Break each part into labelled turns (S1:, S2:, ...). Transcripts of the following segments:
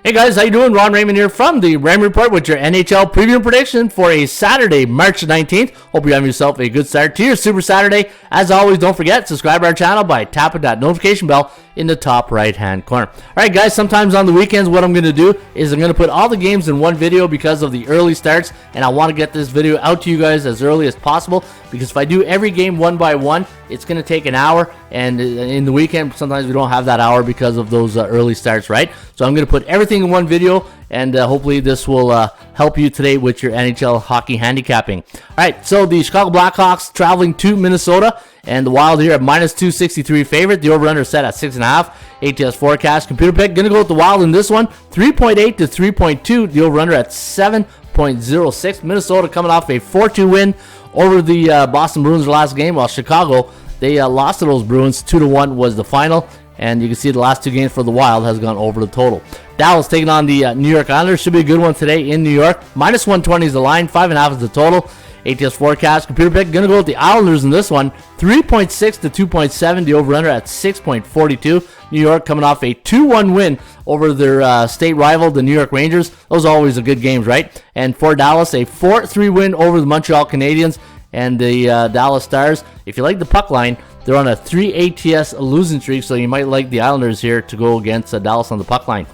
S1: Hey guys, how you doing? Ron Raymond here from the Raymond Report with your NHL preview prediction for a Saturday, March 19th. Hope you have yourself a good start to your Super Saturday. As always, don't forget, subscribe to our channel by tapping that notification bell in the top right-hand corner. All right, guys, sometimes on the weekends, what I'm going to do is I'm going to put all the games in one video because of the early starts, and I want to get this video out to you guys as early as possible, because if I do every game one by one, it's going to take an hour, and in the weekend, sometimes we don't have that hour because of those early starts, right? So I'm going to put everything in one video, and hopefully this will help you today with your NHL hockey handicapping. All right, so the Chicago Blackhawks traveling to Minnesota, and the Wild here at minus 263 favorite. The over-under set at 6.5. ATS forecast computer pick. Going to go with the Wild in this one. 3.8 to 3.2. The over-under at 7.06. Minnesota coming off a 4-2 win over the Boston Bruins last game, while Chicago, they lost to those Bruins. 2-1 was the final. And you can see the last two games for the Wild has gone over the total. Dallas taking on the New York Islanders. Should be a good one today in New York. Minus 120 is the line. 5.5 is the total. ATS forecast computer pick. Going to go with the Islanders in this one. 3.6 to 2.7. The over-under at 6.42. New York coming off a 2-1 win over their state rival, the New York Rangers. Those are always a good games, right? And for Dallas, a 4-3 win over the Montreal Canadiens and the Dallas Stars. If you like the puck line, they're on a 3 ATS losing streak, so you might like the Islanders here to go against Dallas on the puck line.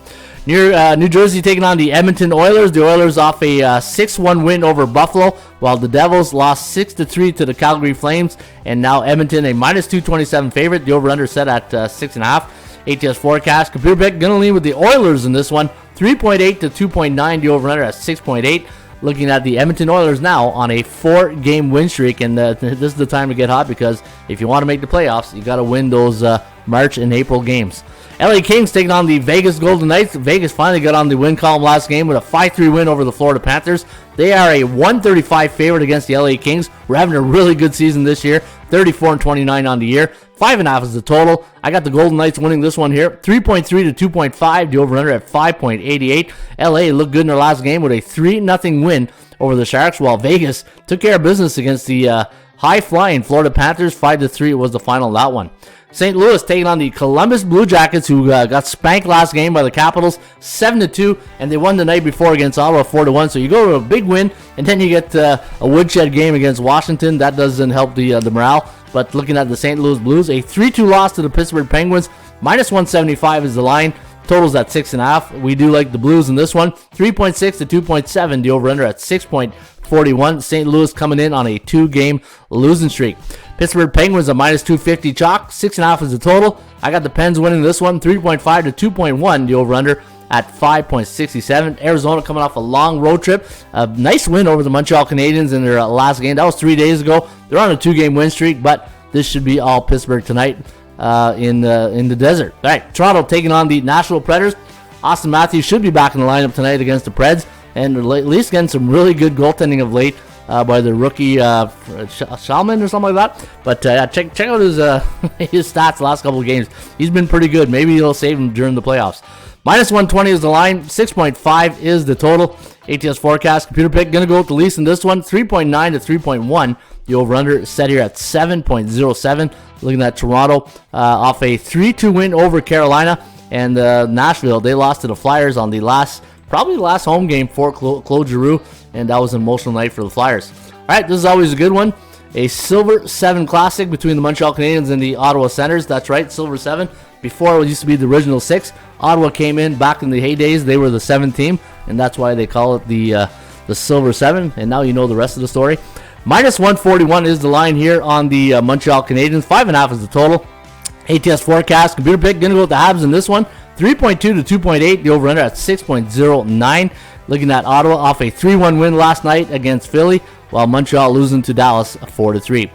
S1: New Jersey taking on the Edmonton Oilers. The Oilers off a 6-1 win over Buffalo, while the Devils lost 6-3 to the Calgary Flames. And now Edmonton a minus 227 favorite. The over-under set at 6.5. ATS forecast computer pick. Going to lean with the Oilers in this one. 3.8 to 2.9. The over-under at 6.8. Looking at the Edmonton Oilers now on a 4-game win streak, and this is the time to get hot, because if you want to make the playoffs, you got to win those March and April games. LA Kings taking on the Vegas Golden Knights. Vegas finally got on the win column last game with a 5-3 win over the Florida Panthers. They are a 135 favorite against the LA Kings. We're having a really good season this year. 34-29 on the year. 5.5 is the total. I got the Golden Knights winning this one here. 3.3 to 2.5. The over-under at 5.88. LA looked good in their last game with a 3-0 win over the Sharks, while Vegas took care of business against the high-flying Florida Panthers. 5-3 was the final of that one. St. Louis taking on the Columbus Blue Jackets, who got spanked last game by the Capitals 7-2, and they won the night before against Ottawa 4-1. So you go to a big win, and then you get a woodshed game against Washington. That doesn't help the morale. But looking at the St. Louis Blues, a 3-2 loss to the Pittsburgh Penguins. Minus 175 is the line. Totals at 6.5. We do like the Blues in this one. 3.6 to 2.7. The over-under at 6.41. St. Louis coming in on a 2-game losing streak. Pittsburgh Penguins a minus 250 chalk. 6.5 is the total. I got the Pens winning this one. 3.5 to 2.1. The over-under at 5.67. Arizona coming off a long road trip. A nice win over the Montreal Canadiens in their last game. That was 3 days ago. They're on a 2-game win streak, but this should be all Pittsburgh tonight in the desert. All right, Toronto taking on the Nashville Predators. Austin Matthews should be back in the lineup tonight against the Preds, and at least getting some really good goaltending of late by the rookie Shalman or something like that. But check out his his stats the last couple of games. He's been pretty good. Maybe he'll save him during the playoffs. Minus 120 is the line. 6.5 is the total. ATS forecast computer pick. Going to go with the Leafs in this one. 3.9 to 3.1. The over-under set here at 7.07. Looking at Toronto off a 3-2 win over Carolina. And Nashville, they lost to the Flyers on probably the last home game for Claude Giroux. And that was an emotional night for the Flyers. All right, this is always a good one. A Silver 7 Classic between the Montreal Canadiens and the Ottawa Senators. That's right, Silver 7. Before, it used to be the original 6. Ottawa came in back in the heydays. They were the 7th team, and that's why they call it the Silver 7. And now you know the rest of the story. Minus 141 is the line here on the Montreal Canadiens. 5.5 is the total. ATS forecast computer pick. Going to go with the Habs in this one. 3.2 to 2.8. The over-under at 6.09. Looking at Ottawa off a 3-1 win last night against Philly, while Montreal losing to Dallas 4-3.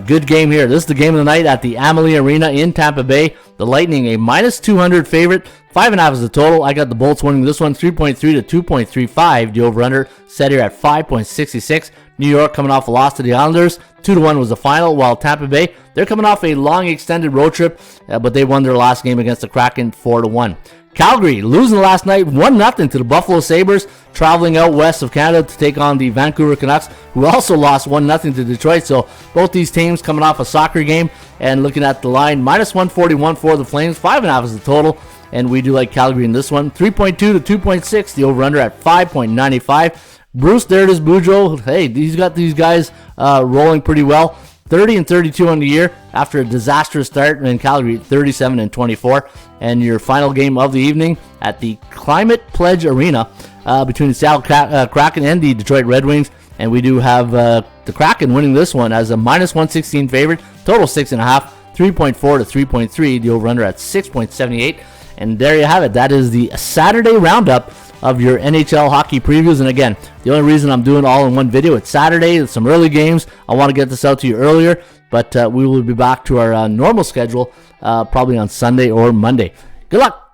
S1: Good game here. This is the game of the night at the Amalie Arena in Tampa Bay. The Lightning a minus 200 favorite. 5.5 is the total. I got the Bolts winning this one. 3.3 to 2.35. The over-under set here at 5.66. New York coming off a loss to the Islanders. 2-1 was the final, while Tampa Bay, they're coming off a long extended road trip, but they won their last game against the Kraken 4-1. Calgary losing last night 1-0 to the Buffalo Sabres, traveling out west of Canada to take on the Vancouver Canucks, who also lost 1-0 to Detroit. So both these teams coming off a soccer game, and looking at the line, minus 141 for the Flames. 5.5 is the total. and we do like Calgary in this one. 3.2 to 2.6, the over-under at 5.95. Bruce, there it is, Boudreaux. Hey, he's got these guys rolling pretty well. 30 and 32 on the year after a disastrous start in Calgary, 37 and 24. And your final game of the evening at the Climate Pledge Arena between the Seattle Kraken and the Detroit Red Wings. And we do have the Kraken winning this one as a minus 116 favorite, total 6.5, 3.4 to 3.3, the over-under at 6.78. And there you have it. That is the Saturday roundup of your NHL hockey previews. And again, the only reason I'm doing all in one video, it's Saturday, it's some early games. I want to get this out to you earlier, but we will be back to our normal schedule probably on Sunday or Monday. Good luck.